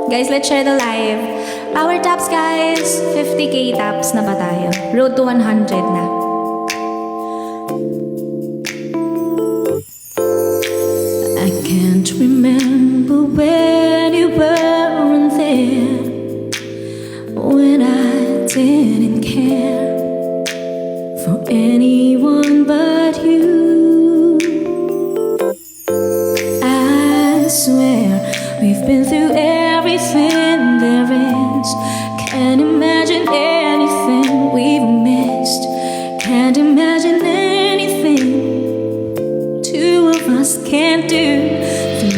Guys, let's share the live. Power taps, guys. 50k taps na ba tayo? Road to 100 na. I can't remember when you weren't there, when I didn't care for anyone but you. I swear we've been through everything there is. Can't imagine anything we've missed. Can't imagine anything two of us can't do. Through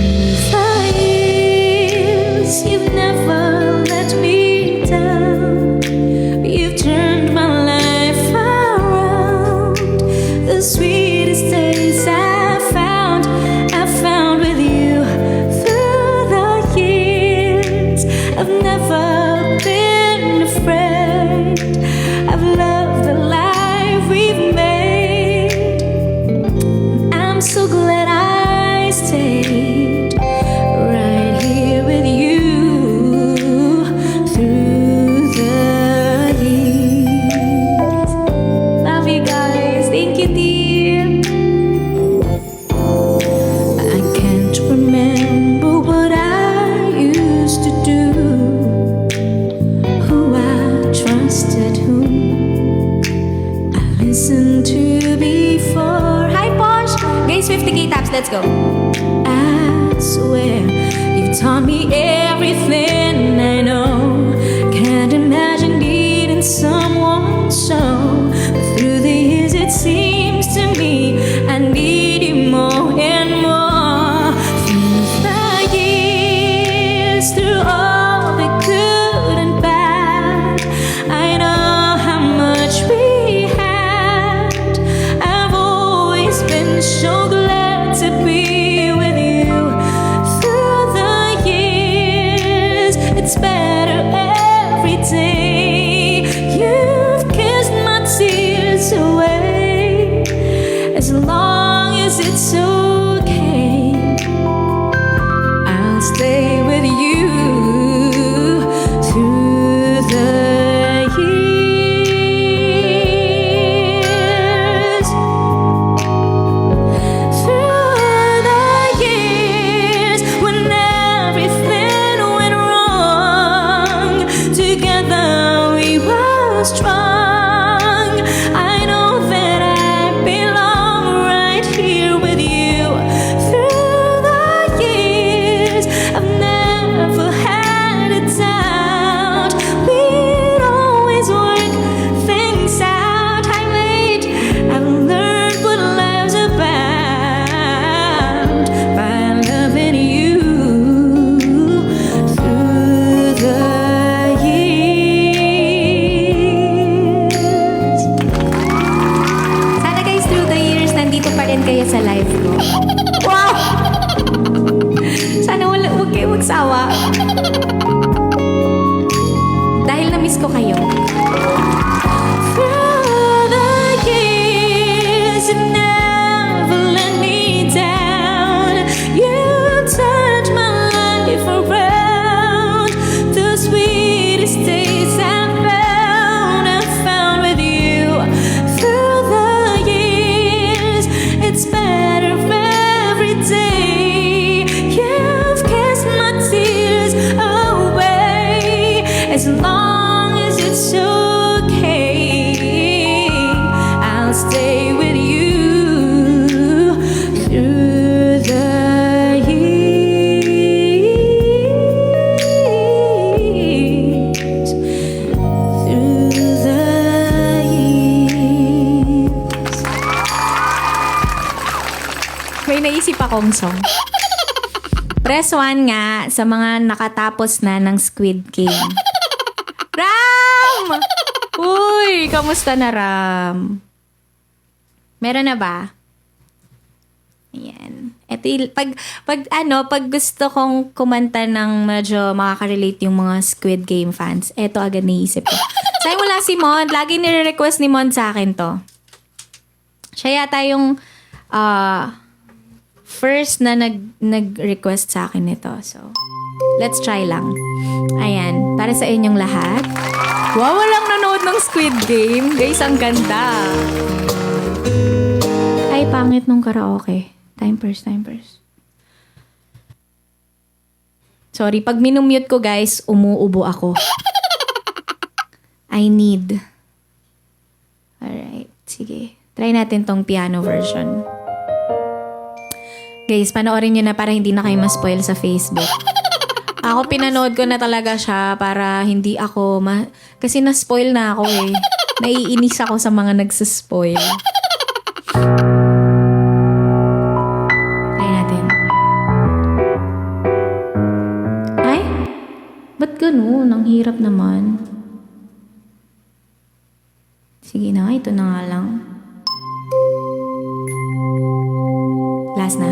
the years, you've never let me down. You've turned my life around. The sweetest days I found with you. Through the years, I've never been afraid. I've loved the life we've made. I'm so glad I stayed right here with you through the years. Love you guys. Thank you, dear. I can't remember what I used to do, who I trusted, whom I listened to before. Hi, Posh! Guys, 50k taps. Let's go. I swear you've taught me everything I know. Can't imagine needing someone so. But through the years, it seems to me I need you more and more. Through the years, through all the good and bad, I know how much we had. I've always been so glad to be with you. Through the years, it's better every day. You've kissed my tears away. As long as it's okay, I'll stay with you through the years. Through the years, when everything went wrong, together we were strong. I know that I belong right here with you. Through the years, I've never had a doubt. We'd always work things out. I'm late. I've learned what life's about by loving you through the years. Sana guys, through the years, nandito pa rin kayo sa live ko. Wow! Sana huwag kayo magsawa. Dahil na-miss ko kayo. Through the years, you never let me down. You turned my life around. The sweetest days I found with you. Through the years, it's better every day. You've kissed my tears away. As long as it's okay, I'll stay with you through the years. Through the years. May naisip akong song. Press 1 nga sa mga nakatapos na ng Squid Game. Ram! Uy, kamusta na, Ram? Meron na ba? Ayan. Ito, pag gusto kong kumanta ng medyo makaka-relate yung mga Squid Game fans, eto agad naisip ko. Sayang wala si Mon. Lagi nire-request ni Mon sa akin to. Siya yata yung first na nag-request sa akin nito. So, Let's try lang. Ayan, para sa inyong lahat. Wow, walang nanood ng Squid Game. Guys, ang ganda. Ay, pangit nung karaoke. Time first. Sorry, pag minumute ko guys, umuubo ako. I need. Alright, sige. Try natin tong piano version. Guys, panoorin nyo na para hindi na kayo ma-spoil sa Facebook. Ako pinanood ko na talaga siya para hindi ako kasi na-spoil na ako eh. Naiinis ako sa mga nagsaspoil. Try natin. Ay? Ba't ganun? Ang hirap naman. Sige na, ito na nga lang. Last na.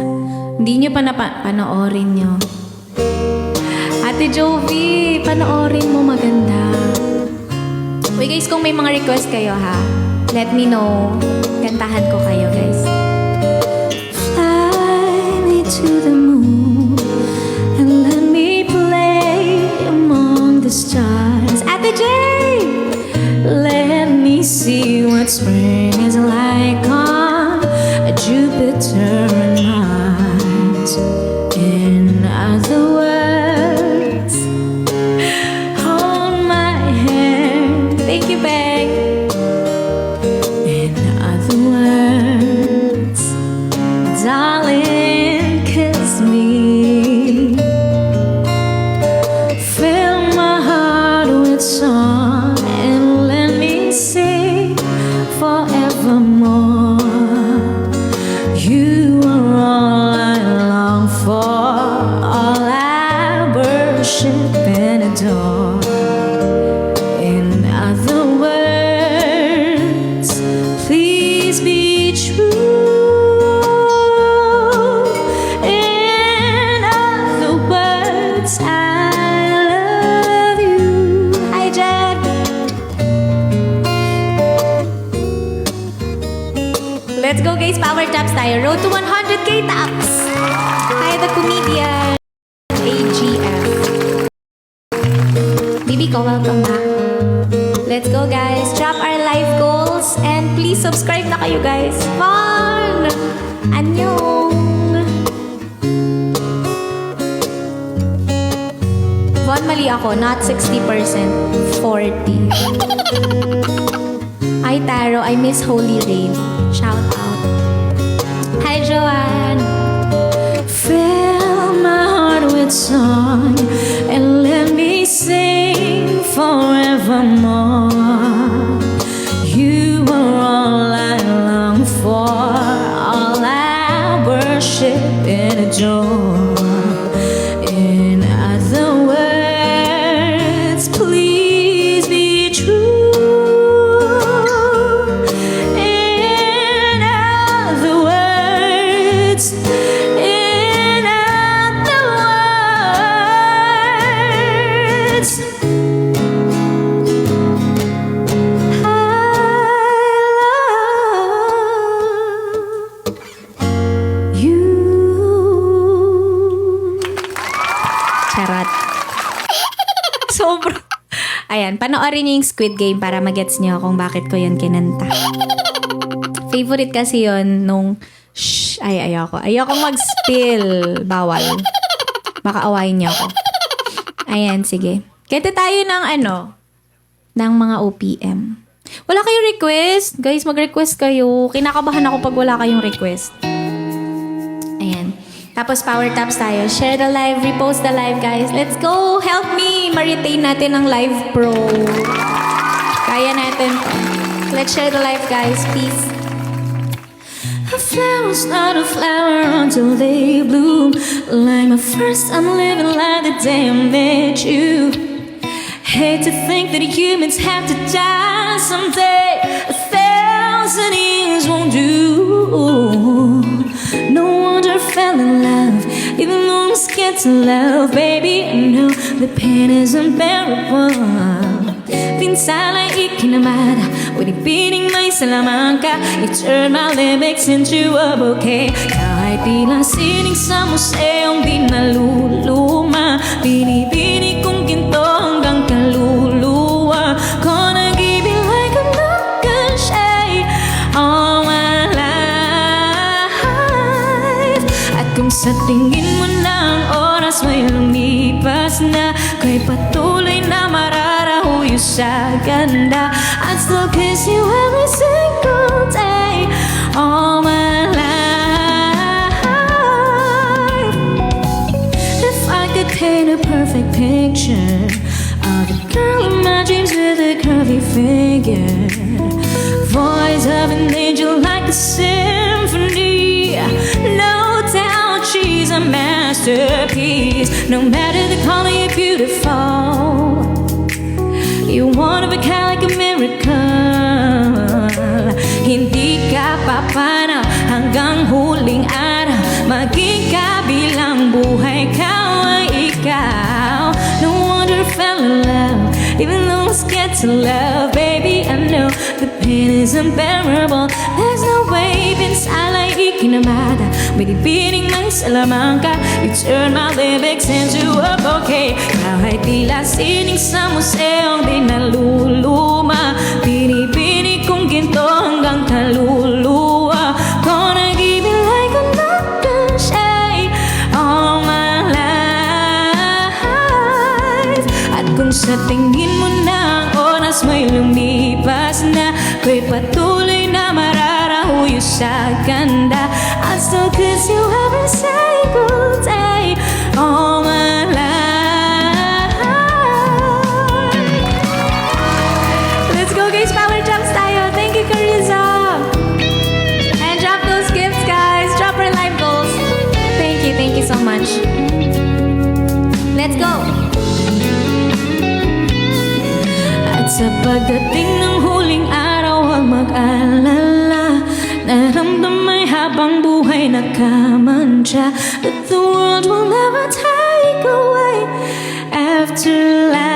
Hindi nyo pa panoorin nyo. Ate Jovi, panoorin mo, maganda. Uy guys, kung may mga request kayo ha, let me know. Kantahan ko kayo guys. Fly me to the moon and let me play among the stars. Ate J! Let me see what spring is like on Jupiter and Mars. In other words, hold my hand. Thank you, Beck. In other words, darling, kiss me. Fill my heart with song and let me sing forevermore. You are all I long for, all I worship and adore. In other words, please be true. In other words, I love you. Hi, Jed. Let's go guys, power taps tayo. Road to 100k taps. Hi, the comedian. AGF. Bibi ko, welcome back. Let's go guys. Drop our life goals and please subscribe na kayo guys. Fun! Annyeong! Von, mali ako. Not 60%. 40. Hi, Taro. I miss Holy Rain. Shout out. Hi, Joanne. Fill my heart with song and let me sing forevermore. You are all I long for, all I worship and adore. In other words, please be true. In other words, charot. Sobrang. Ayan, panoorin niyo yung Squid Game para magets niyo kung bakit ko yun kinanta. Favorite kasi yun nung... Shh, ayoko. Ayokong mag-spill. Bawal. Baka awayin niyo ako. Ayan, sige. Kete tayo ng ng mga OPM. Wala kayong request? Guys, mag-request kayo. Kinakabahan ako pag wala kayong request. Ayan. Tapos power taps tayo. Share the live, repost the live, guys. Let's go! Help me! Ma-retain natin ang Live Pro. Kaya natin. Let's share the live, guys. Peace. A flower's not a flower until they bloom. Like my first time living like the day I met you. Hate to think that humans have to die someday. 1,000 years won't do. No wonder I fell in love, even though I'm scared to love. Baby, I know the pain is unbearable. Pinsala ikinamada, with it beating my Salamanca. You turn my lyrics into a bouquet. Kahit tila sining sa museong di naluluma. luma. Binibini kong ginto hanggang kaluluwa ko. Nag-ibig like I'm not gonna shade all my life. At kung sa tingin mo na ang oras may lumipas na, ko'y patuloy na mararahuyo sa ganda. I'd still kiss you every single day all my life. If I could paint a perfect picture of the girl in my dreams with a curvy figure, voice of an angel like a symphony, no doubt she's a masterpiece. No matter the color, you're beautiful. You one of a kind like a miracle. Hindi ka papanaw hanggang huling araw. Maging kabilang buhay ka ay ikaw. No wonder I fell in love, even though I'm scared to love. Baby, I know the pain is unbearable. There's no way pinsala'y ikinamada. Binibining may salamang ka. You turn my lyrics into a bouquet. Kahit tila sining sa museong di naluluma. Binibini kong ginto hanggang kaluluwa ko. Nag-ibig like I'm not gonna shade all my life. At kung sa tingin mo na ang oras may lumipas na, ko'y patuloy na mararahuyo sa ganda. I'd still kiss you every single day all my life. Let's go guys, power jumps tayo. Thank you, Carissa. And drop those gifts, guys. Drop our life goals. Thank you so much. Let's go. At sa pagdating ng huling araw, huwag mag-alala. Naramdamay habang buhay nakamantya that the world will never take away after life.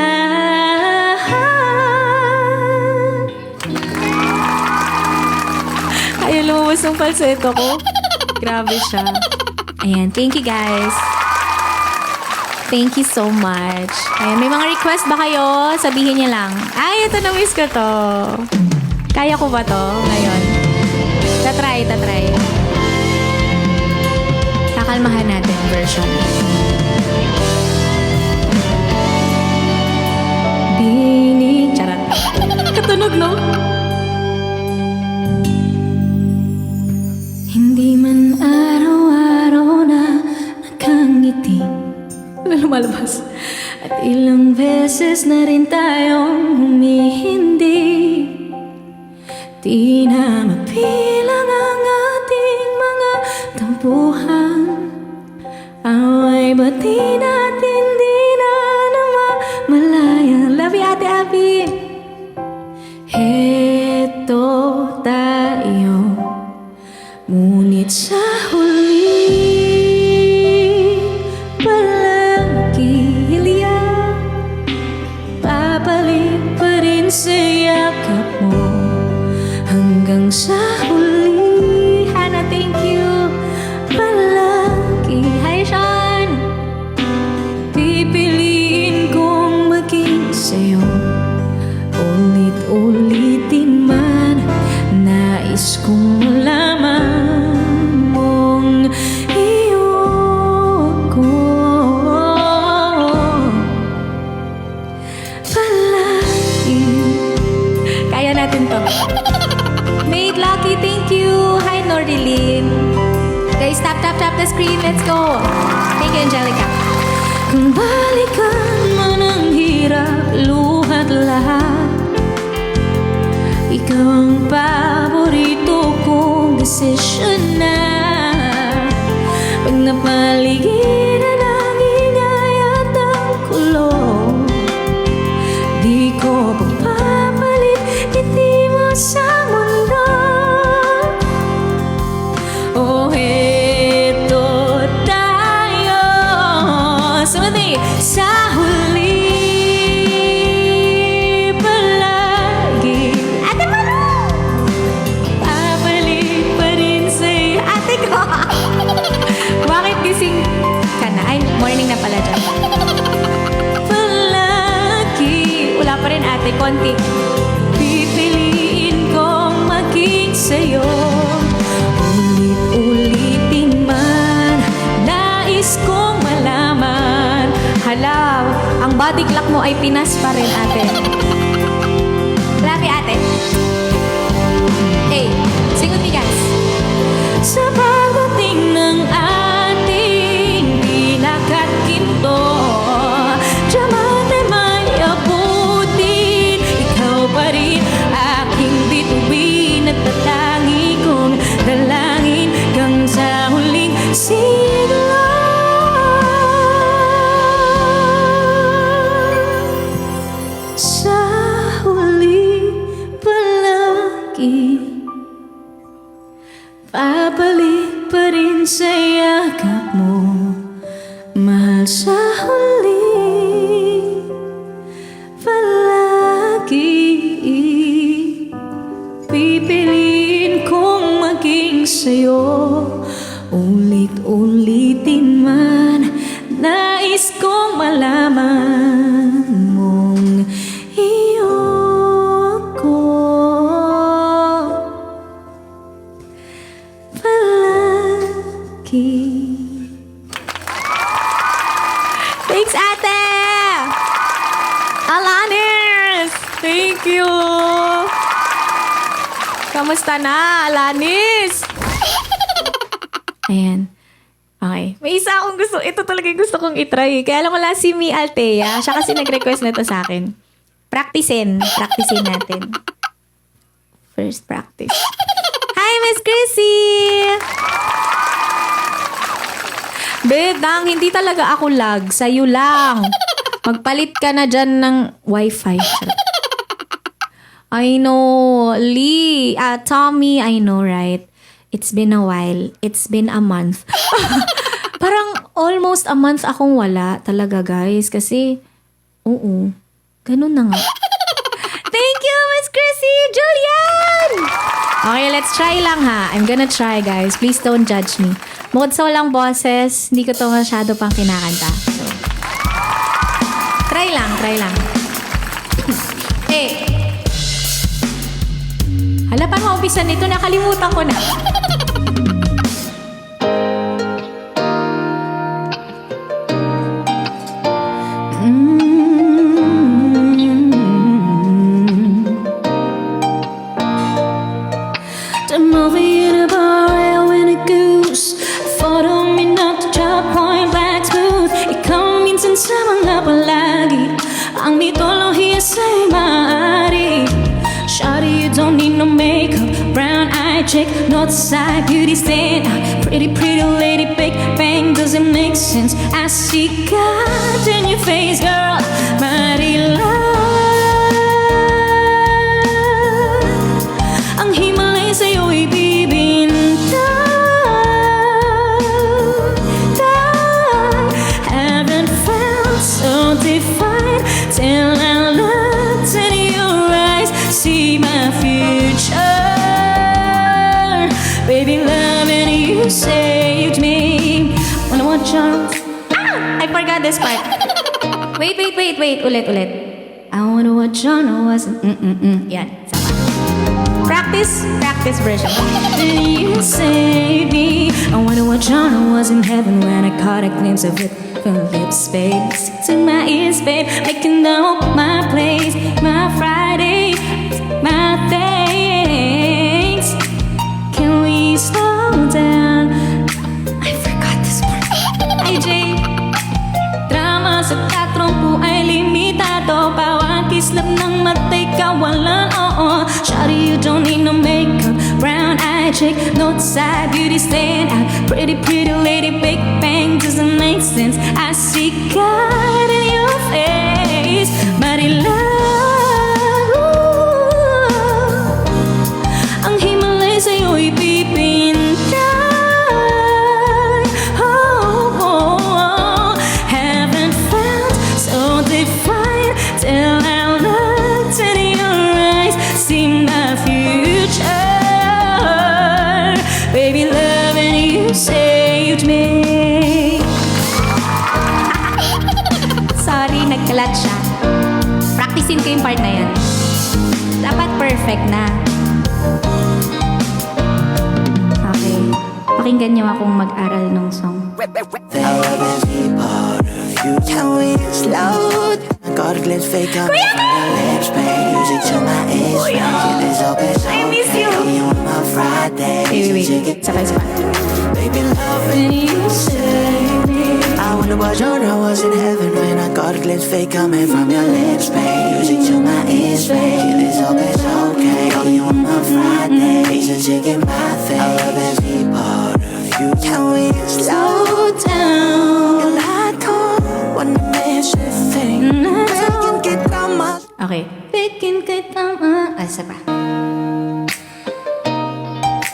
Ay, lumabas ng falsetto ko. Grabe siya. Ayan, thank you guys. Thank you so much. Ayan, may mga request ba kayo? Sabihin niyo lang. Ay, ito na-miss ko to. Kaya ko ba to ngayon? Tatry. Kakalmahan natin version. Bini, charat. Katunog, no? Hindi man araw-araw na nakangiti. Lumalabas. At ilang beses na rin tayong humihindi. Di na mapilang ang ating mga tampuhan. Away ba't di natin di na malaya. Love you, Ate Abby. Heto tayo, ngunit sa huli palagi hiliya. Babalik pa rin sa yakap mo hanggang sa huli. Hannah, thank you. Palagi, hi Sean. Pipiliin kong maging sa'yo. Ulit-ulitin man, nais kong malaman mong iyong ko. Palagi. Kaya natin to. Made Lucky, thank you. Hi, Norilyn. Guys, tap the screen. Let's go. Thank you, Angelica. Kung balikan man ang hirap, luhat lahat, ikaw ang paborito kong desisyon na. Pag napaligiran ang ingay at ang kulong, di ko pagpapalit ngiti mo sa mundo. Oh, eto tayo sa huli. konti. Pipiliin kong maging sa'yo. Ulit-ulitin man, nais kong malaman. Hala, ang body clock mo ay Pinas pa rin, ate. Love you, ate. Hey, sing with me, guys. Sa pagdating ng ating pinakakinto, diamante may abutin, ikaw pa rin aking bituin at tatangi kong dalangin hanggang sa huling sigla. Sa huling palagi, babalik pa rin sa yakap mo, mahal. Sa huli palagi, pipiliin kong maging sa'yo. Ulit-ulitin man, nais kong malaman mong iyo ako palagi. Thanks, ate! Alanis! Thank you! Kamusta na, Alanis? Ayan. Okay. May isa akong gusto. Ito talaga yung gusto kong itry. Kaya lang wala si Mi Altea. Siya kasi nag-request na ito sa akin. Practicein natin. First practice. Hi, Miss Chrissy! Bedang, hindi talaga ako lag. Sa'yo lang. Magpalit ka na dyan ng wifi. I know. Lee, Tommy, I know, right? It's been a while. It's been a month. Parang almost a month akong wala talaga, guys. Kasi, oo. Ganun na nga. Thank you, Miss Chrissy! Julian! Okay, let's try lang ha. I'm gonna try, guys. Please don't judge me. Bukod sa walang boses, hindi ko to masyado pang kinakanta. So, try lang. Eh. Hala, paano umpisa nito? Nakalimutan ko na. The movie in a bar, I win a goose. Photo me not to drop point back smooth. Ikaw minsan sa mga palagi, ang mitolohiya sa'y maaari. Shawty, you don't need no makeup, brown-eyed chick, north side beauty stand. Pretty lady, big bang, doesn't make sense. I see God in your face, girl, Marila. Ang himalay sa'yo'y bibintang. Haven't felt so divine till I looked in your eyes. See my future, baby, loving you saved me. Wanna watch out? I forgot this part. Wait. Ulit. I wanna watch on, I wasn't. Yan, sama. Practice version. You saved me. I wanna watch on, I was in heaven when I caught a glimpse of it. From lips, babe, to my ears, babe, making know my place, my Friday, my things. Can we slow down? I forgot this part. Ay, Jay. Drama sa teatrong po ay limitado. Bawat kislap ng matay kawalan, oo. Shawty, you don't need no makeup, brown-eyed chick, north side beauty stand out. Pretty lady, big bang, doesn't make sense. I see God in your face, Marila. Ang himalay sa'yo'y pipintay. Haven't felt so divine till I looked in your eyes. See my future, baby, loving you saved me. Sorry, nagkalat Practicein ko yung part na yan. Dapat perfect na. Okay. Pakinggan niyo akong mag-aral ng song. Every part of you tell me it's loud. I got a glimpse fake up from your lips, babe. Music to my ears, feel it's open. I miss you. You on my Friday. Wait. Sabay. Baby, love when you say me. I wonder what genre was in heaven when I got a glimpse fake coming from your lips, babe. Music to my ears, babe. Feel it's open, okay. You on my Friday. It's a chicken my thing. I love every part of you. Tell me it's slow down. And I don't wanna miss a thing. Making kita mas. Okay. Bikin kita isa pa.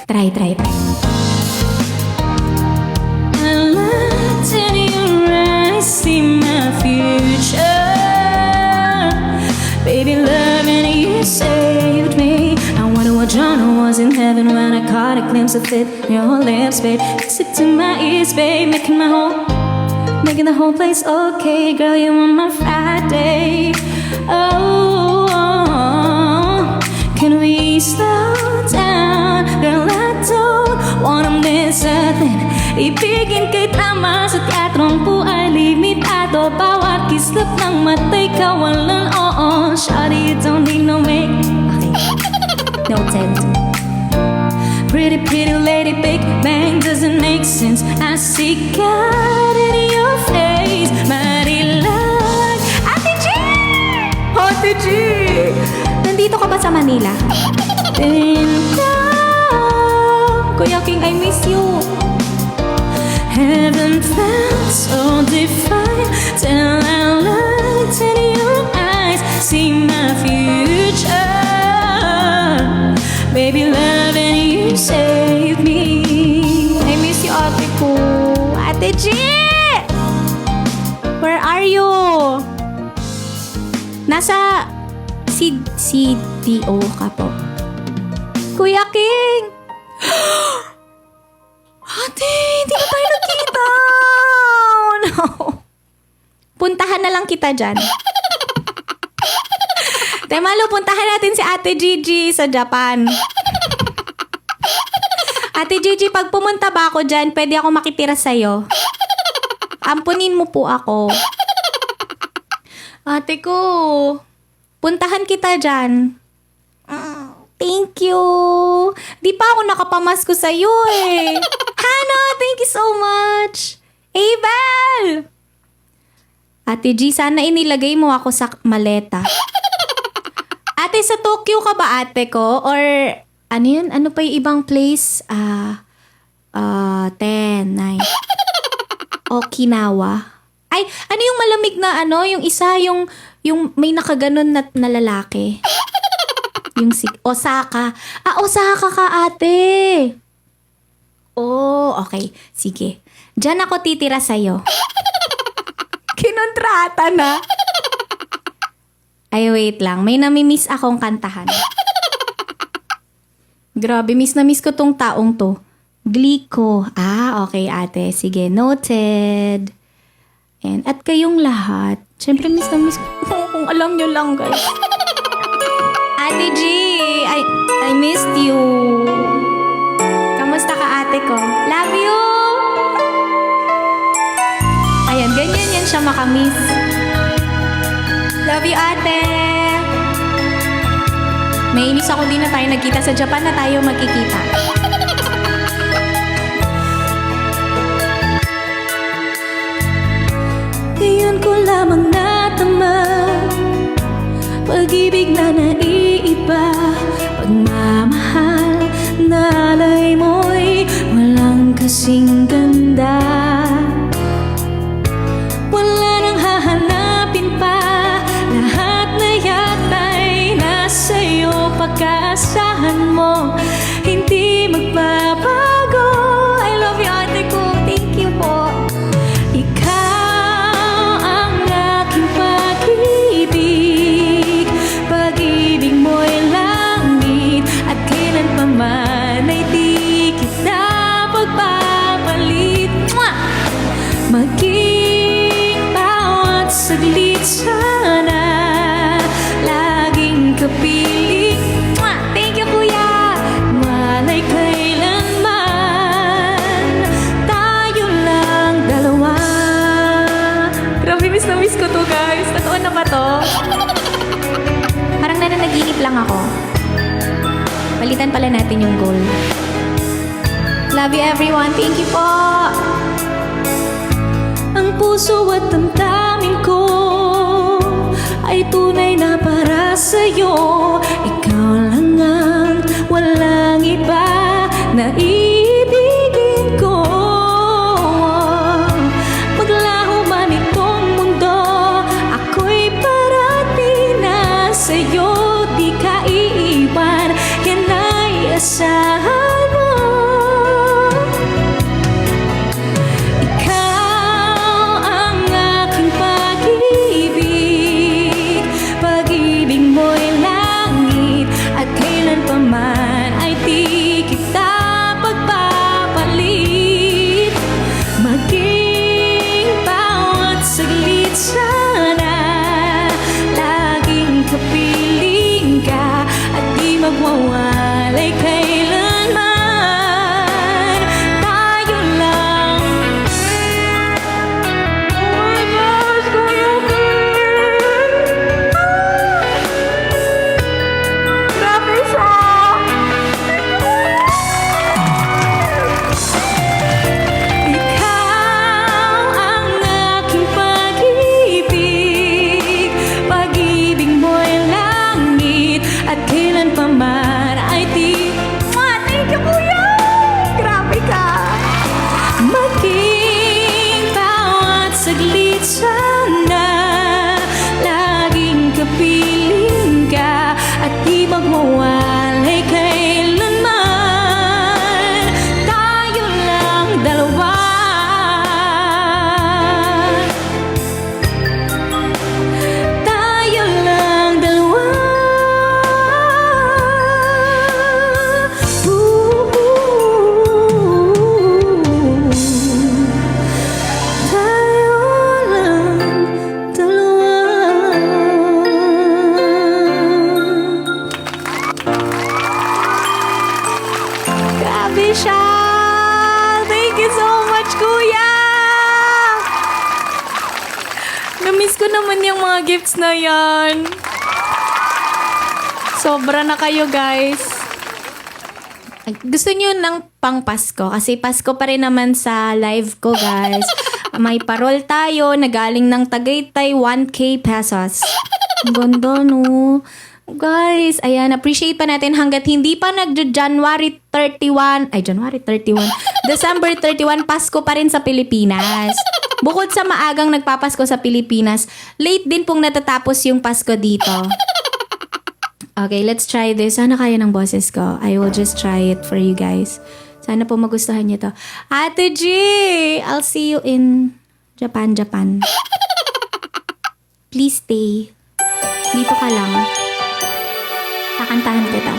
Try. I looked in your eyes, see my future. Baby, loving you saved me. I wonder what genre was in heaven when I caught a glimpse of it. Your lips, babe, sit to my ears, babe, making the whole place okay. Girl, you on my Friday. Oh, can we slow down? Girl, I don't wanna miss a thing. Ibigin kita sa teatrong po ay limitado. Bawat kislap ng mata'y kawalan. Oo, shawty, you don't need no make. Okay. Noted. Pretty lady, big bang doesn't make sense. I see God in your face. Marilag. Ate G! Ate G! Nandito ka ba sa Manila? Kuya King, I miss you. Heaven felt so divine till I looked in your eyes, see my future. Baby, loving you save me. I miss you, ate ko. Ate G! Where are you? Nasa CDO ka po. Kuya King! Ate, hindi na tayo nagkita! Oh no! Puntahan na lang kita dyan. Temalo, puntahan natin si Ate Gigi sa Japan. Ate Gigi, pag pumunta ba ako dyan, pwede ako makitira sa'yo. Ampunin mo po ako. Ate ko, puntahan kita dyan. Thank you. Di pa ako nakapamasko sa'yo eh. Hana, thank you so much. Abel! Ate G, sana inilagay mo ako sa maleta. Ate, sa Tokyo ka ba ate ko? Or ano yun? Ano pa yung ibang place? 10, 9. Okinawa. Ay, ano yung malamig na ano? Yung isa, yung may nakaganon na lalaki. Yung Osaka. Osaka ka ate. Oh, okay. Sige. Diyan ako titira sa'yo. Kinontrata na. Ay, wait lang. May namimiss akong kantahan. Grabe, miss na miss ko tong taong to. Glico. Okay ate. Sige, noted. And at kayong lahat, syempre miss na miss ko. Kung alam nyo lang, guys. Ate G, I missed you. Kamusta ka ate ko? Love you! Ayan, ganyan yan siya makamiss. Love you, ate! Nainis ako din na tayo nagkita sa Japan na tayo magkikita. Ngayon ko lamang natama pag-ibig na naiiba, pagmamahal na alay mo'y walang kasing ganda. Wala nang hahanapin pa, lahat na yata'y nasa'yo. Pagkaasahan mo, hindi magbabago. I love you ate ko, thank you po. Ikaw ang aking pag-ibig, to? Parang nananaginip lang ako. Palitan pala natin yung goal. Love you everyone. Thank you po. Ang puso at damdamin ko ay tunay na para sa'yo. Ikaw lang ang walang iba na iibigin ko. Maglaho man itong mundo, ako'y parating na sa'yo. Di ka iiwan, yan ay asahan mo. Magwawalay kailanman. Tayo lang. Oh my gosh, Kuya Kim! Grabe siya! Ikaw ang aking pag-ibig. Pag-ibig mo'y langit at kailan pa man ay di. Thank you, Kuya! Grabe ka! Maging bawat saglit sana, laging kapiling ka at di magmawalay kailanman. Tayo lang dalawa. Tayo lang dalawa. Grabe siya! Thank you so much, Kuya! Namiss ko naman yung mga gifts na yan. Sobra na kayo, guys. Gusto niyo ng pang Pasko? Kasi Pasko pa rin naman sa live ko, guys. May parol tayo na galing ng Tagaytay, 1K pesos. Ang ganda, no? Guys, ayan, appreciate pa natin hanggat hindi pa January 31, December 31, Pasko pa rin sa Pilipinas. Bukod sa maagang nagpapasko sa Pilipinas, late din pong natatapos yung Pasko dito. Okay, let's try this. Sana kaya ng boses ko. I will just try it for you guys. Sana po magustuhan niyo to. Ate G! I'll see you in Japan. Please stay. Dito ka lang. Kakantahan kita.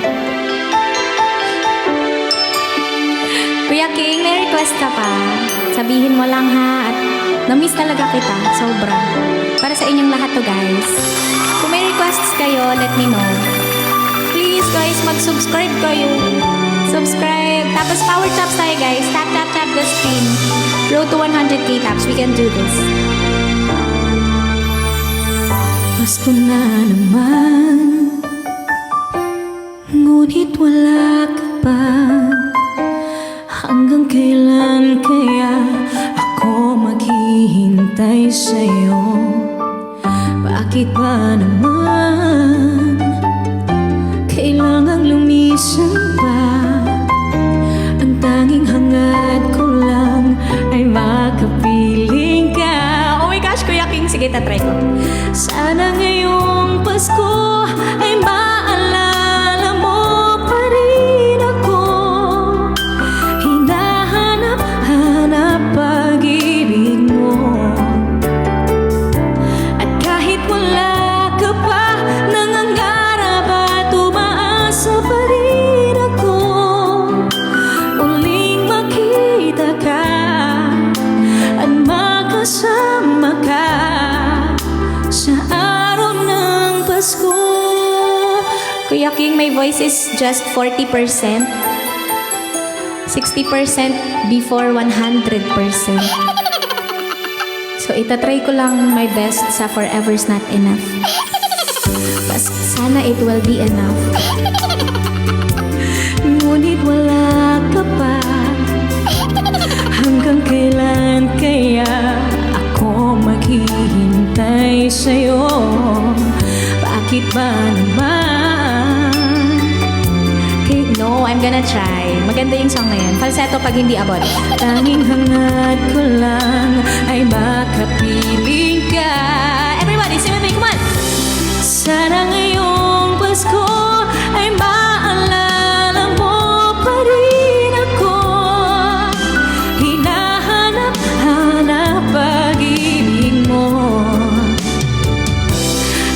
Kuya King, may request ka pa. Sabihin mo lang ha. At na-miss talaga kita. Sobra. Para sa inyong lahat to, guys. Kung may requests kayo, let me know. Please, guys, mag-subscribe kayo. Subscribe. Tapos power taps tayo, guys. Tap the screen. Road to 100k taps. We can do this. Pasko na naman. Ngunit wala ka pa. Hanggang kailan kaya ako maghihintay sa'yo? Bakit ba naman kailangang lumisan pa? Ang tanging hangad ko lang ay makapiling ka. Oh my gosh, Kuya King, sige, tatry ko. Sana ngayong Pasko ay maalala mo pa rin ako. Hinahanap-hanap pag-ibig mo. At kahit wala ka pa, nangangarap at umaasa pa rin ako. Uling makita ka at makasama ka sa araw ng Pasko. Kuya King, my voice is just 40%. 60% before 100%. So, itatry ko lang my best sa Forever's Not Enough. Mas sana it will be enough. Ngunit wala ka pa. Hanggang kailan kaya ako maghihintay sa'yo? Bakit ba naman? No, I'm gonna try. Maganda yung song na yan. Falsetto pag hindi abot. Tanging hangad ko lang ay makapiling ka. Everybody, sing with me, come on! Sana ngayong Pasko ay maalala mo pa rin ako. Hinahanap-hanap pag-ibig mo.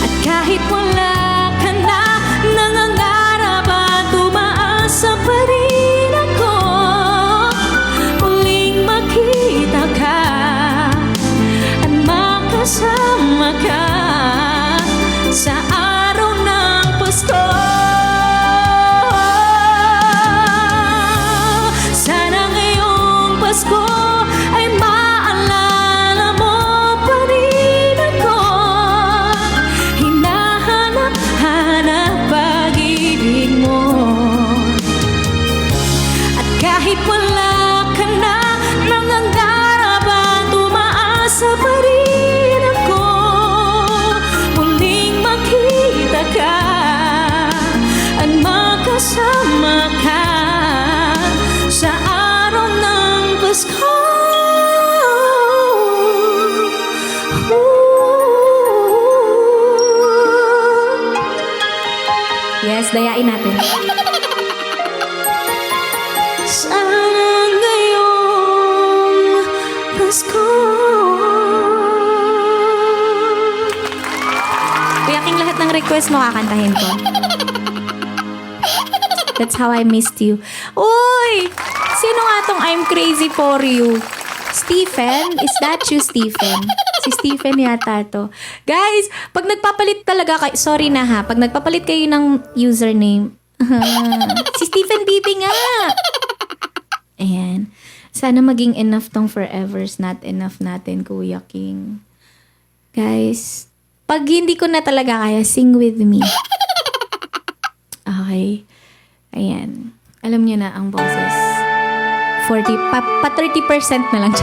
At kahit wala ka na, nangangarap at umaasa pa rin ako. Muling makita ka at makasama ka sa araw ng Pasko. Sana ngayong Pasko ay maalala mo pa rin ako. Hinahanap-hanap pag-ibig mo. At kahit wala ka na, nangangarap at umaasa pa rin ako. Muling makita ka at makasama ka sa araw ng Pasko. Yes, dayain natin. Sana ngayong Pasko. Kuyaking lahat ng request mo, kakantahin ko. That's how I missed you. Uy! Sino nga tong I'm crazy for you? Stephen? Is that you, Stephen? Si Stephen yata to. Guys, pag nagpapalit talaga kayo, sorry na ha, pag nagpapalit kayo ng username, si Stephen Bibi nga! Ayan. Sana maging enough tong Forever's Not Enough natin, Kuya King. Guys, pag hindi ko na talaga kaya, sing with me. Okay. Ayan. Alam niyo na ang boses. 40, pa 30% na lang.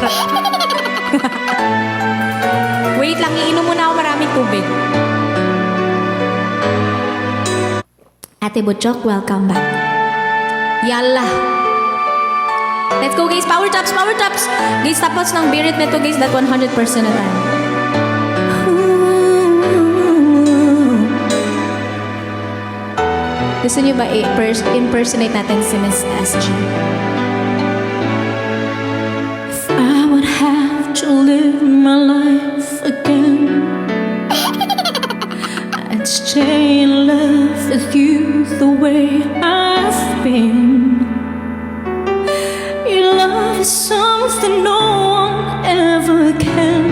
Wait lang, iinom muna ako maraming tubig. Ate Butchok, welcome back. Yalla! Let's go guys, power taps, power taps! Guys, tapos ng Birit Meto guys, that 100% na tayo. Gusto niyo ba impersonate natin si Miss SG? If I would have to live my life again, I'd stay in love with you the way I've been. Your love is something no one ever can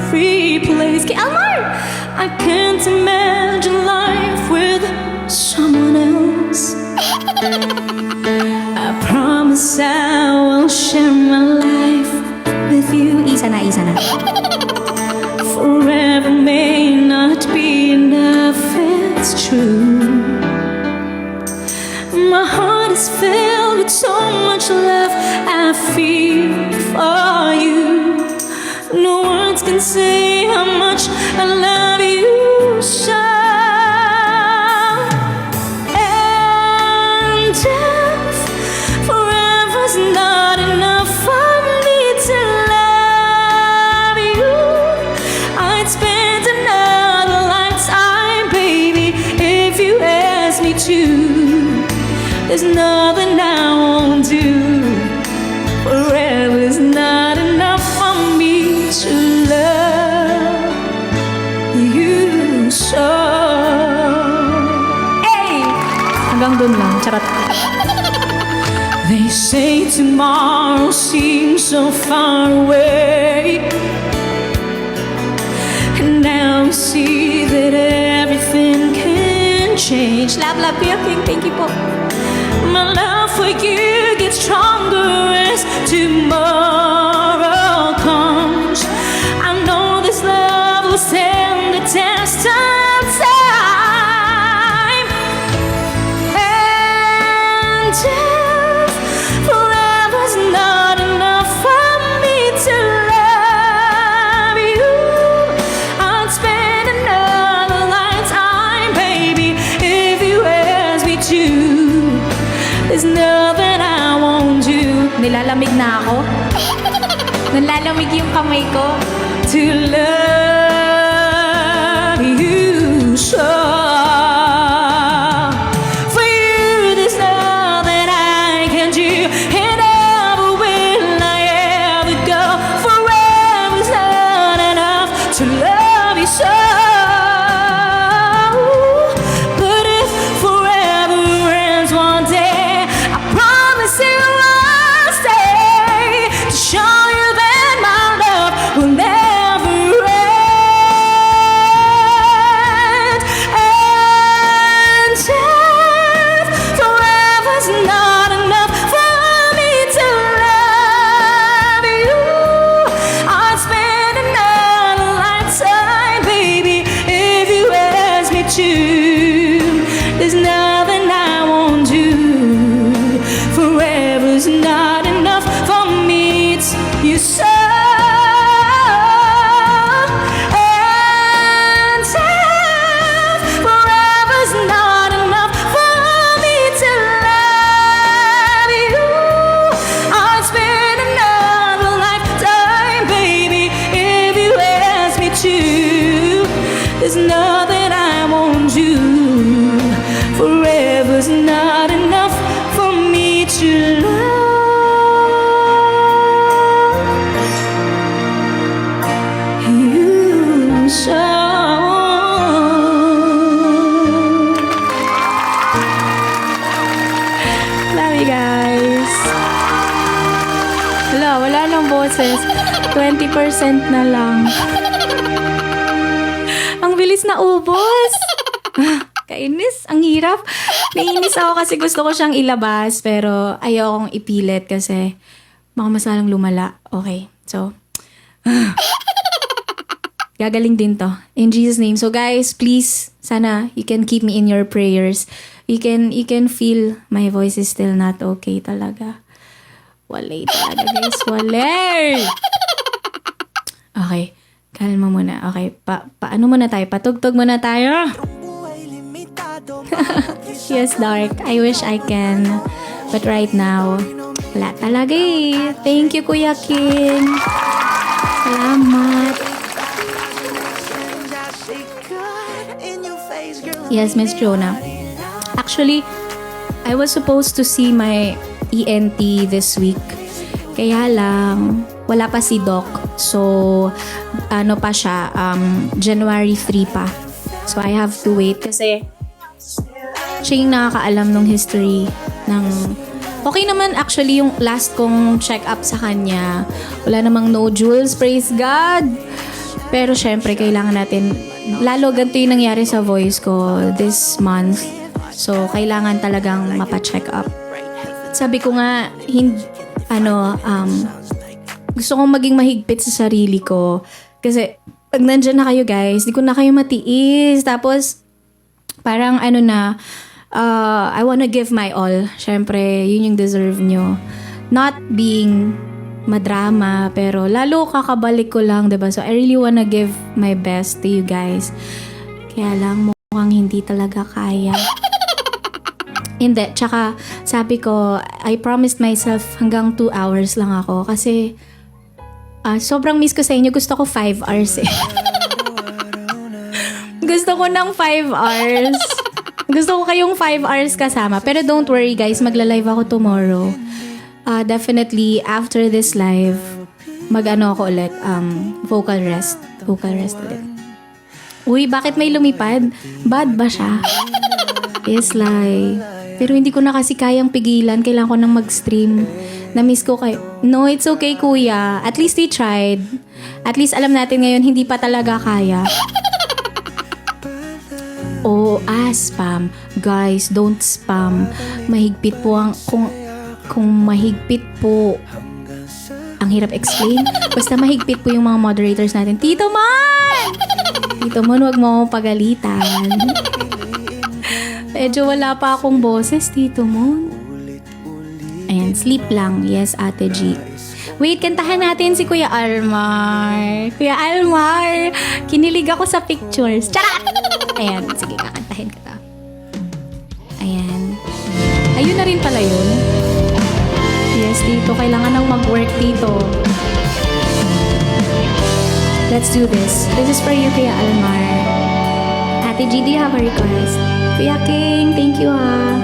replace. Kay Almar! I can't imagine life with someone else. I promise I will share my life with you. Isa na, isa na. Forever may not be enough, it's true. My heart is filled with so much love I feel for you. No words can say how much I love you so. Forever's not enough for me to love you. I'd spend another lifetime, baby, if you ask me to. There's nothing I won't do. Forever's not enough for me to love you so. Hey! Hanggang dun lang, charot. They say tomorrow seems so far away, and now we see that everything can change. Love, love, Kuya King, thank you po. My love for you gets stronger as tomorrow comes. I know nanlalamig na ako. Nanlalamig yung kamay ko. To love you so. For you, there's nothing I can do. And never will I ever go. Forever's not enough to love you so. But if forever ends one day, I promise you I'll stay to show you that my love will never end. And if forever's not enough for me to love you, I'd spend another lifetime, baby, if you ask me to. There's nothing I won't do. Forever's not enough for me to you so. And if forever's not enough for me to love you, I'd spend another lifetime, baby, if you ask me to. There's nothing I won't do. Forever's not enough for me to love you so. Love you guys. Wala nang boses. 20% na lang. Ang bilis na ubos. Kainis, ang hirap. Naiinis ako kasi gusto ko siyang ilabas pero ayokong ipilit kasi baka masalang lumala. Okay, so gagaling din to. In Jesus' name. So guys, please, sana you can keep me in your prayers. You can feel my voice is still not okay talaga. Walay talaga guys, walay! Okay, kalma muna. Okay, paano muna tayo? Patugtog muna tayo. Yes, Dark. I wish I can. But right now, wala talaga eh. Thank you, Kuya King. Salamat. Yes, Miss Jonah. Actually, I was supposed to see my ENT this week. Kaya lang, wala pa si Doc. So, ano pa siya, January 3 pa. So, I have to wait kasi siya yung nakakaalam ng history ng... Okay naman actually yung last kong check-up sa kanya. Wala namang nodules, praise God! Pero syempre, kailangan natin... Lalo ganito yung nangyari sa voice ko this month. So, kailangan talagang mapa-check up. Sabi ko nga, gusto kong maging mahigpit sa sarili ko. Kasi, pag nandyan na kayo guys, di ko na kayo matiis. Tapos, parang I wanna give my all. Syempre, yun yung deserve nyo. Not being madrama, pero lalo kakabalik ko lang, diba? So, I really wanna give my best to you guys. Kaya lang, mukhang hindi talaga kaya. Hindi. Tsaka, sabi ko, I promised myself hanggang 2 hours lang ako. Kasi, sobrang miss ko sa inyo. Gusto ko 5 hours eh. Gusto ko ng 5 hours. Gusto ko kayong 5 hours kasama. Pero don't worry guys, magla-live ako tomorrow. Definitely, after this live, ako ulit, vocal rest. Vocal rest ulit. Uy, bakit may lumipad? Bad ba siya? Yes, lie. Pero hindi ko na kasi kayang pigilan. Kailangan ko nang mag-stream. Na-miss ko kayo. No, it's okay, kuya. At least we tried. At least alam natin ngayon, hindi pa talaga kaya. Spam. Guys, don't spam. Mahigpit po kung mahigpit po, ang hirap explain. Basta mahigpit po yung mga moderators natin. Tito Mon! Tito Mon, wag mo akong pagalitan. Medyo wala pa akong boses, Tito Mon. Ayan, sleep lang. Yes, Ate G. Wait, kantahan natin si Kuya Almar. Kuya Almar, kinilig ako sa pictures. Charot! Ayan, sige, kakantahin ka ta. Ayan. Ayun na rin pala yun. Yes, guys dito. Kailangan nang mag-work dito. Let's do this. This is for you, Kuya Almar. Ate G, do you have a request? Kuya King, thank you ha.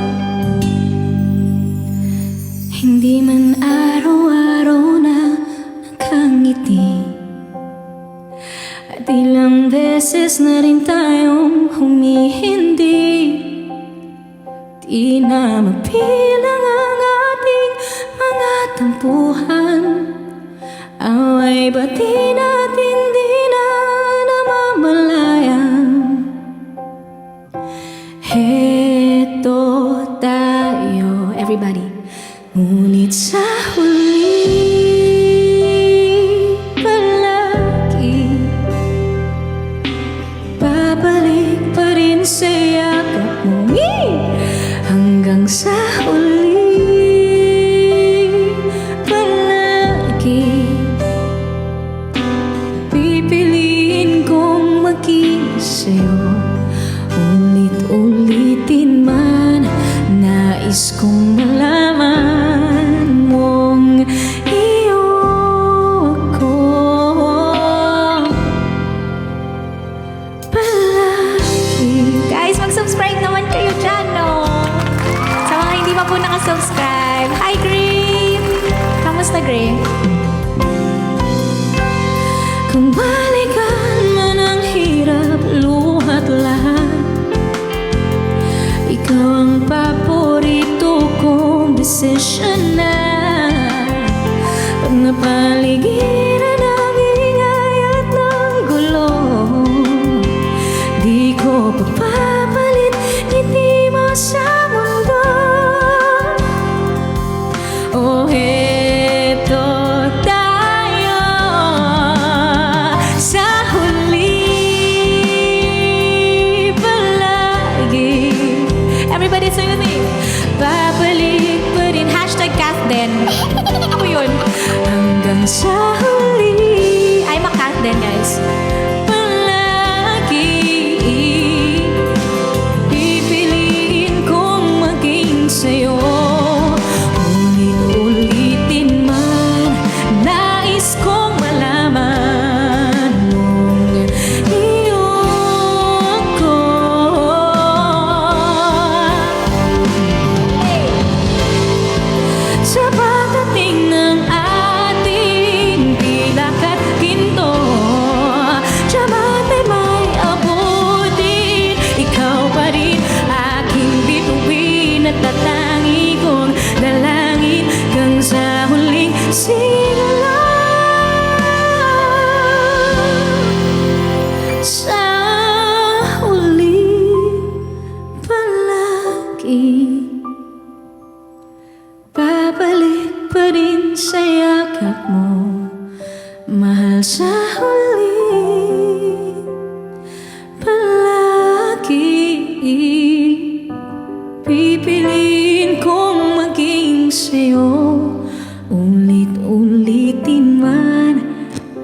Hindi man araw-araw na nakangiti, at ilang beses na rin tayong humihindi. Di na mapilang ang ating mga tampuhan. Away ba't di natin di na namamalayan? Heto tayo, everybody. Ngunit sa huli palagi babalik pa rin sa yakap mo. Hanggang sa huli palagi pipiliin kong maging sa'yo. Ulit-ulitin man, nais kong malaman mong iyo ako palagi. Guys, mag-subscribe naman kayo dyan, no? Sa mga hindi pa po nakasubscribe. Hi, Green! Kamusta, Green? Kung balikan man ang hirap, luhat lahat, ikaw ang paborito kong desisyon na. Pag napaligiran ang ingay at ng gulo, di ko papapalit ngiti mo sa mundo. Oh, heto tayo sa huli palagi. Everybody sing with me. Babalik pa rin. Hashtag Kathden. Ako yun. Hanggang sa huli. I'm a Kathden, guys. Palagi pipiliin kong maging sa'yo. Ulit-ulitin man, nais kong malaman mong iyo ako. Sa pagdating ng ating pilak at ginto, tiyamat ay may abutin. Ikaw pa rin aking bituin at tatangi kong dalangin hanggang sa huling sigla. Sa huli palagi babalik pa rin sa yakap mo, mahal. Sa huli palagi pipiliin kong maging sa'yo. Ulit-ulitin man,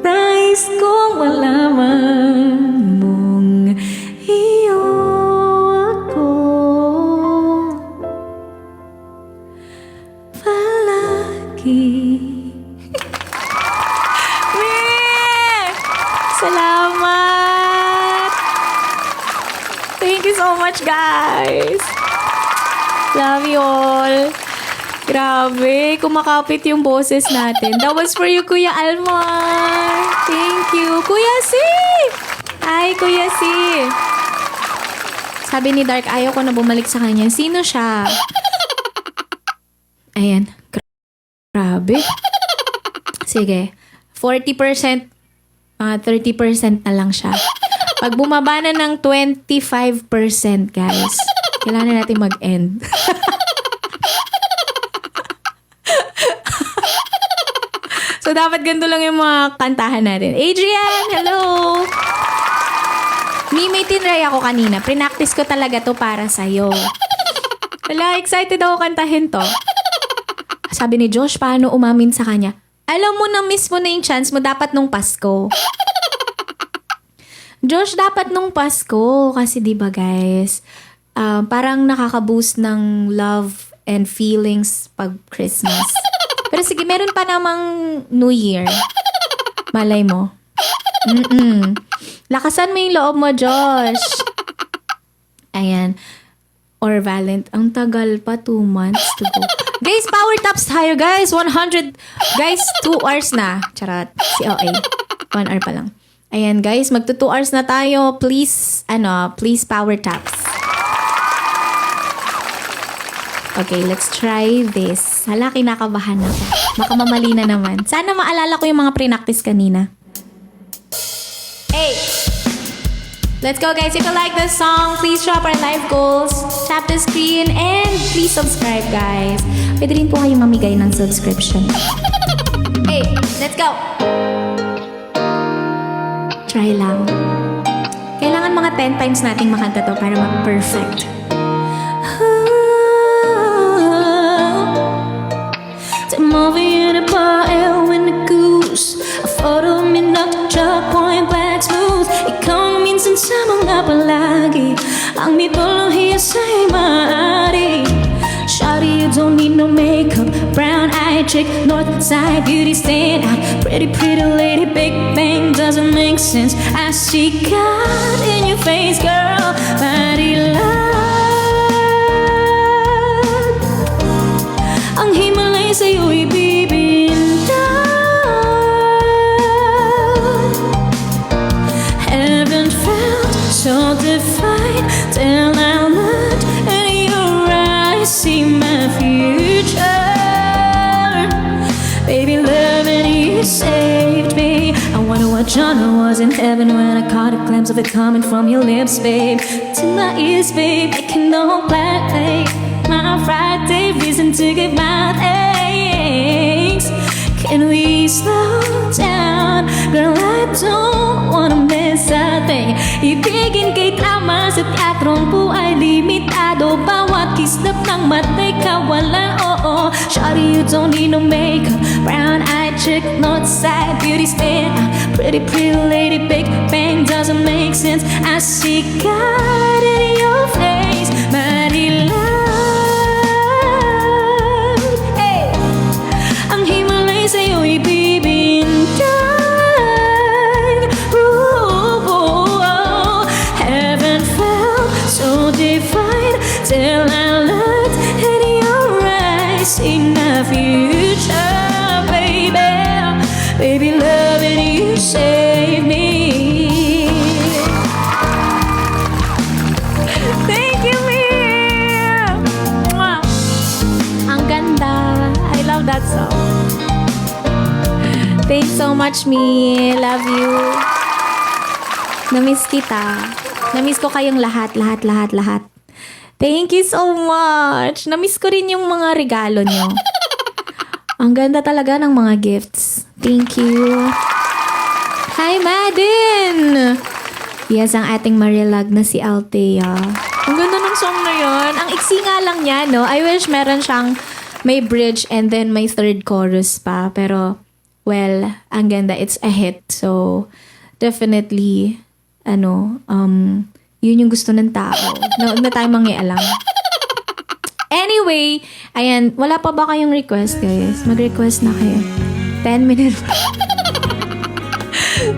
nais kong malaman mong iyo ako palagi. Meh! Salamat! Thank you so much, guys! Love you all! Grabe, kumakapit yung boses natin. That was for you, Kuya Almar! Thank you! Kuya C! Hi, Kuya C! Sabi ni Dark, ayaw ko na bumalik sa kanya. Sino siya? Ayan. Grabe. Sige. 40%, 30% na lang siya. Pag bumaba na ng 25%, guys, kailangan na natin mag-end. So, dapat ganito lang yung mga kantahan natin. Adrian, hello! May tinry ako kanina. Prinactice ko talaga to para sa'yo. Wala, excited ako kantahin to. Sabi ni Josh, paano umamin sa kanya? Alam mo na miss mo na yung chance mo, dapat nung Pasko. Josh, dapat nung Pasko. Kasi diba guys, parang nakaka-boost ng love and feelings pag Christmas. Pero sige, meron pa namang New Year. Malay mo. Lakasan mo yung loob mo, Josh. Ayan. Or Valent. Ang tagal pa, 2 months to go. Guys, power taps tayo, guys. 100. Guys, 2 hours na. Charot. Si OA. 1 hour pa lang. Ayan, guys. Magto 2 hours na tayo. Please, please power taps. Okay, let's try this. Hala, kinakabahan ako. Baka mamali na naman. Sana maalala ko yung mga pre-practice kanina. Hey! Let's go, guys. If you like this song, please drop our live goals, tap the screen, and please subscribe, guys. Pwede rin po kayong mamigay ng subscription. Hey, let's go! Try lang. Kailangan mga 10 times nating makanta to para mag-perfect. I'm over in a bar when the goose a photo me nagtsak point blank smooth. Ikaw minsan sa mga palagi ang mitolohiya sa'y maaari. Shawty, you don't need no makeup. Brown-eyed chick, north side beauty stand out. Pretty, pretty lady, Big Bang doesn't make sense. I see God in your face, girl. Body love. Ang Himalay sa'yo ibibinda. Haven't felt so divine till I looked in your eyes, see my future. Baby, loving you saved me. I wonder what genre was in heaven when I caught a glimpse of it coming from your lips, babe. To my ears, babe, making no black. My Friday reason to give my thanks. Can we slow down? Girl, I don't wanna miss a thing. Ibigin kay tama sa teatrong buhay limitado. Bawat kislap ng mata'y kawalan, oo. Shawty, you don't need no makeup. Brown-eyed chick, north side beauty stand. Pretty, pretty lady, Big Bang doesn't make sense. I see God in your face, mighty love. Sa'yo ibibintay. Haven't felt so divine till I looked in your eyes, see my future, baby. Baby, loving you save me. Thank you, Mia. Ang ganda. I love that song. Thanks so much, me. Love you. Namiss kita. Namiss ko kayong lahat. Thank you so much. Namiss ko rin yung mga regalo nyo. Ang ganda talaga ng mga gifts. Thank you. Hi, Madden! Yes, ang ating Marilag na si Althea. Ang ganda ng song na yun. Ang iksi nga lang niya, no? I wish meron siyang may bridge and then may third chorus pa. Pero well, ang ganda. It's a hit. So, definitely, yun yung gusto ng tao. Huwag na tayo mangyalam. Anyway, ayan, wala pa ba kayong request, guys? Mag-request na kayo. 10 minutes.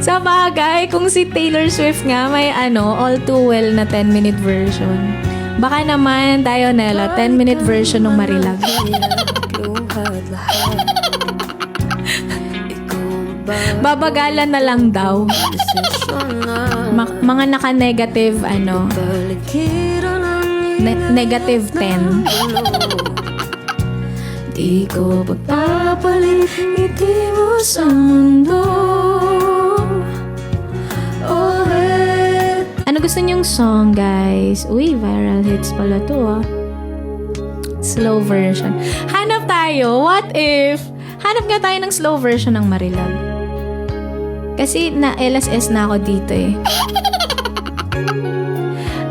Sa bagay, kung si Taylor Swift nga, may all too well na 10-minute version. Baka naman tayo, Nela, 10-minute version ng Marilag. Babagalan na lang daw. Mga naka-negative, negative 10. Di ko pagpapalit ngiti mo sa mundo. Ano gusto niyong song, guys? Uy, viral hits pala to, Slow version. Hanap tayo. What if hanap nga tayo ng slow version ng Marilag? Kasi na LSS na ako dito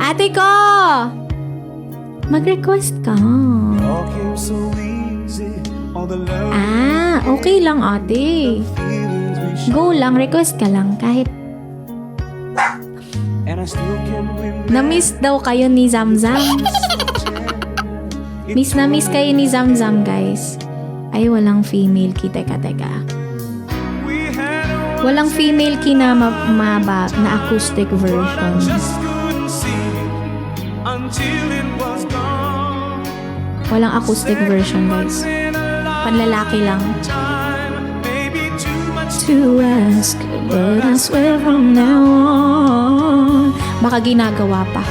Ate ko! Mag-request ka. Okay lang, ate. Go lang, request ka lang. Kahit na-miss daw kayo ni Zamzam. Miss na miss kayo ni Zamzam, guys. Ay, walang female key. Teka. Walang female key na na acoustic version. Walang acoustic version, guys. Panlalaki lang. To ask, but I swear from now on. Baka ginagawa pa.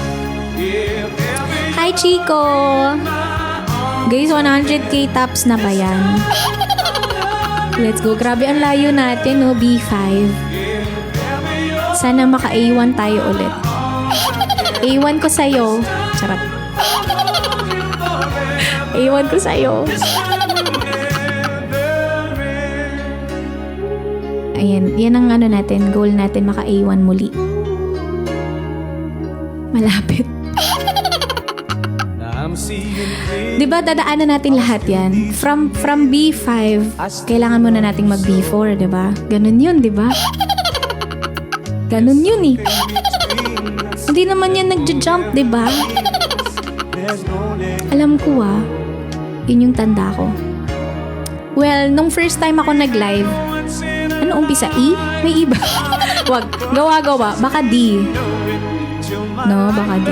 Hi, Chico! Guys, 100k taps na ba yan? Let's go. Grabe ang layo natin, no? B5. Sana maka A1 tayo ulit. A1 ko sa'yo. Charot. A1 ko sa'yo. Ayan, yan ang ano natin, goal natin, maka A1 muli. Malapit. Diba, dadaanan natin lahat yan. From B5, kailangan muna nating mag B4, diba? Ganun yun, diba? Ganun yun eh. Hindi naman yan nagja-jump, diba? Alam ko yun yung tanda ko. Well, nung first time ako nag-live, ano umpisa? E? May iba. Wag. Gawa-gawa. Baka D. No, baka D.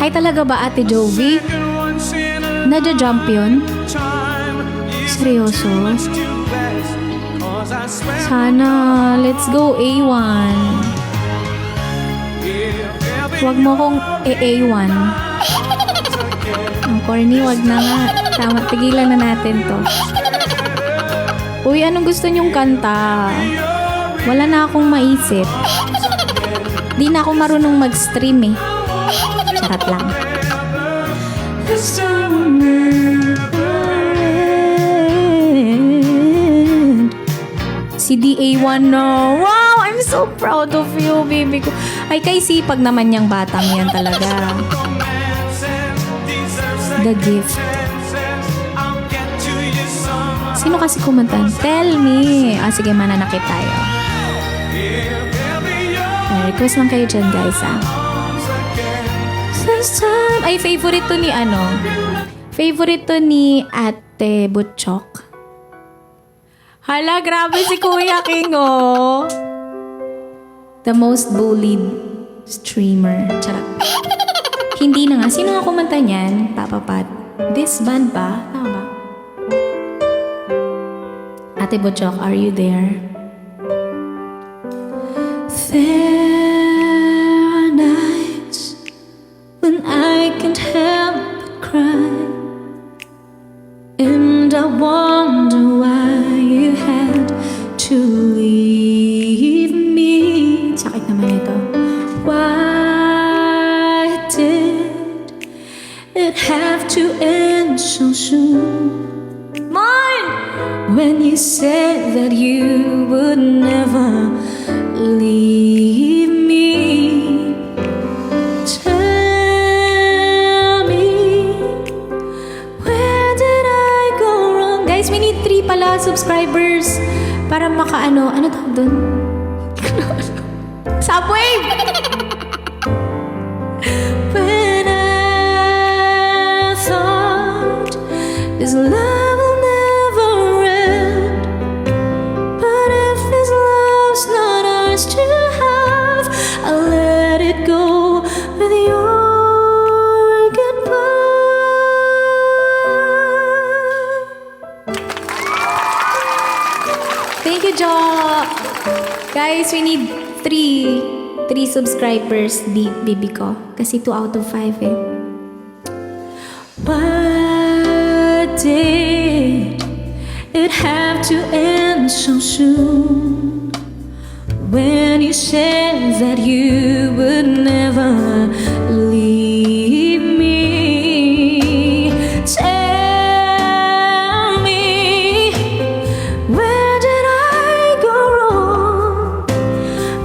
Ay talaga ba, Ate Jovi? Nadja-jump yun? Seryoso? Sana. Let's go A1. Wag mo kong A1. Ang corny, wag na nga. Tama, tigilan na natin to. Uy, anong gusto nyong kanta? Wala na akong maisip. Di na ako marunong mag-stream eh. Charot lang. Si DA1 no. Wow, I'm so proud of you, baby ko. Ay, kay sipag naman niyang batang yan talaga. The gift. Sino kasi kumantan? Tell me. Sige, mananakit tayo. Request lang kayo dyan, guys, Ay, favorite to ni Favorite to ni Ate Butchok. Hala, grabe si Kuya King, The most bullied streamer. Charot. Hindi na nga. Sino nga kumanta niyan? Papa Pat. This band ba? Tama ba? Ate Butchok, are you there? There are nights when I can't help but cry, and I wonder why you had to leave me. Sakit naman ito. Why did it have to end so soon? When you said that you would never leave me, tell me, where did I go wrong? Guys, we need 3 pala subscribers para ano tawag dun? Subway! When I thought this love will never end, but if this love's not ours to have, I'll let it go with your goodbye. Thank you, Jo. Guys, we need 3 subscribers, baby ko. Kasi 2 out of 5 eh. Why did it have to end so soon? When you said that you would never leave me, tell me, where did I go wrong?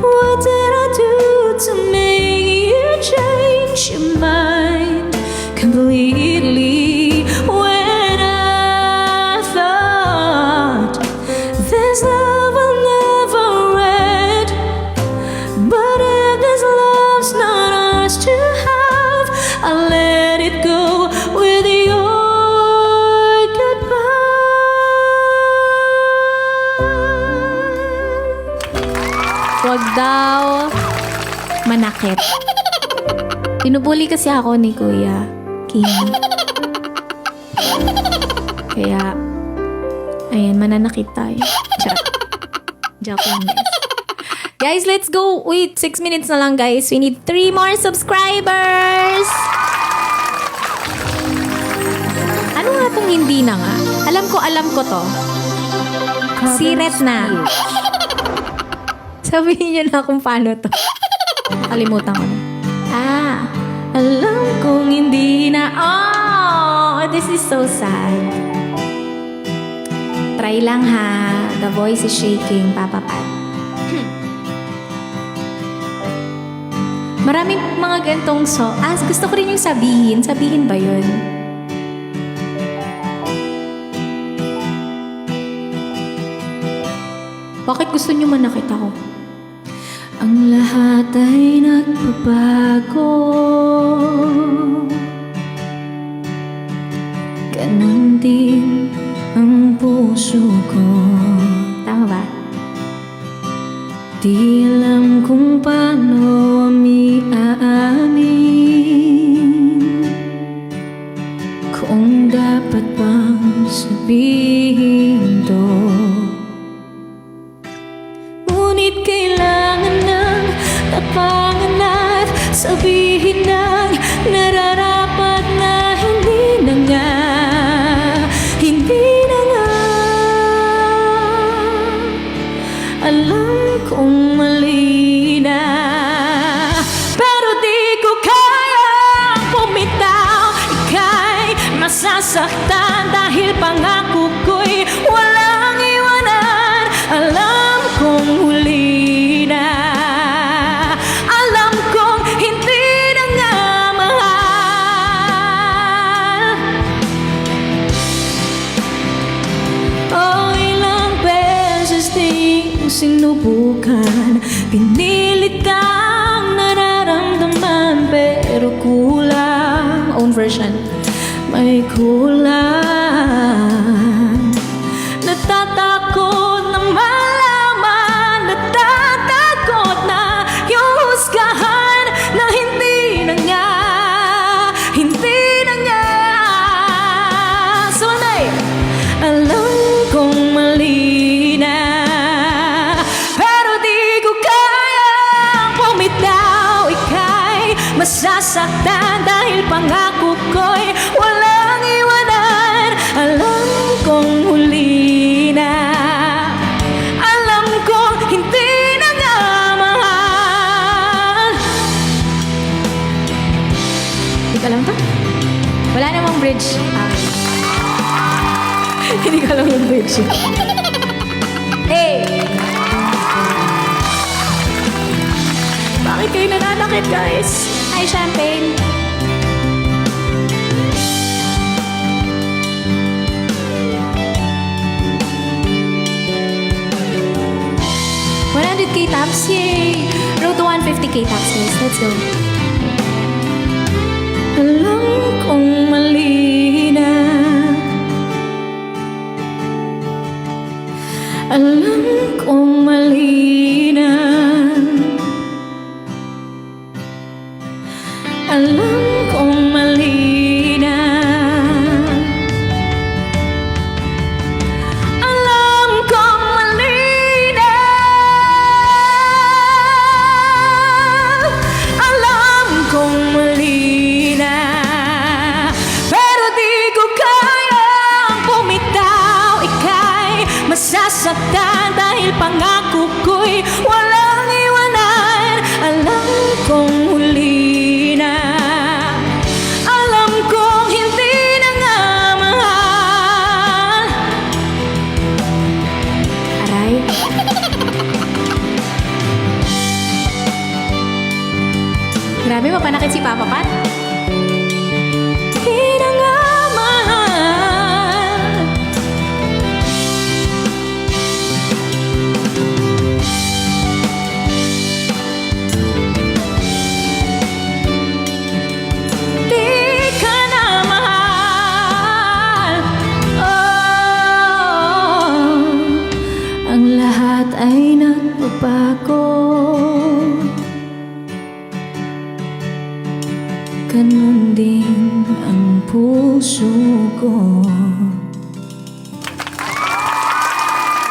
What did I do to make you change your mind completely? When I thought this love will never end, but if this love's not ours mananakit. Pinubuli kasi ako ni Kuya Kimi. Kaya, ayan, mananakit tayo. Joke lang, guys. Guys, let's go. Wait, 6 minutes na lang, guys. We need 3 more subscribers. Ano nga itong hindi na nga? Alam ko to. Siret na. Sabihin niyo na kung paano to. Nakalimutan ko na. Alam kong hindi na. Oh, this is so sad. Try lang ha. The voice is shaking, Papa Pat. Maraming mga gantong song. Gusto ko rin yung sabihin. Sabihin ba yun? Bakit gusto niyo manakit ako? Ang lahat ay nagbabago. Ganon din ang puso ko. Tama ba? Di alam kung paano aamin, kung dapat bang sabihin to. Ngunit kailangan ng tapangan at sabihin ng nararapat na hindi na nga. Hindi na nga. Alam kong mali na, pero di ko kayang bumitaw. Ika'y masasaktan dahil pangako ko'y walang iwanan. Alam kong huli na, alam kong hindi na nga mahal. Oh, ilang beses din sinubukan, pinilit kang nararamdaman, pero kulang. Own version. May kulang. Natatakot na malaman, natatakot na yung husgahan na hindi na nga, hindi na nga. Sunay! Alam kong mali na, pero di ko kayang bumitaw. Ika'y masasaktan dahil pangako ko'y walang iwanan. Alam kong huli na, alam kong hindi na nga mahal. Hindi ka alam to? Wala namang bridge. Hindi ka alam yung bridge. Hey! Bakit kayo nananakit, guys? Hi, Champagne! K-Taps, yay! Road to 150 K-Taps, guys. Let's go. Alam kong mali na, alam kong mali na, alam kong mali na, alam kong mali na, alam kong mali na, pero di ko kayang bumitaw. Ika'y masasaktan dahil pangako ko'y walang iwanan. Alam kong huli na, alam kong hindi na nga mahal. Aray. Grabe, mapanakit si Papa Pat. Hindi na nga mahal. Di ka na mahal. Oh, ang lahat ay nagbabago. din ang puso ko.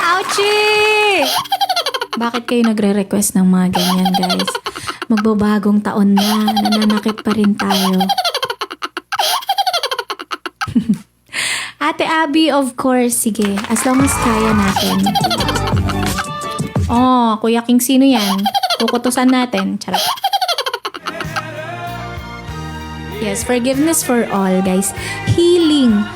Ouchie! Bakit kayo nagre-request ng mga ganyan, guys? Magbabagong taon na, nananakit pa rin tayo. Ate Abby, of course. Sige, as long as kaya natin. Oh, Kuya King, sino yan? Kukutusan natin. Charot. Yes, forgiveness for all, guys. Healing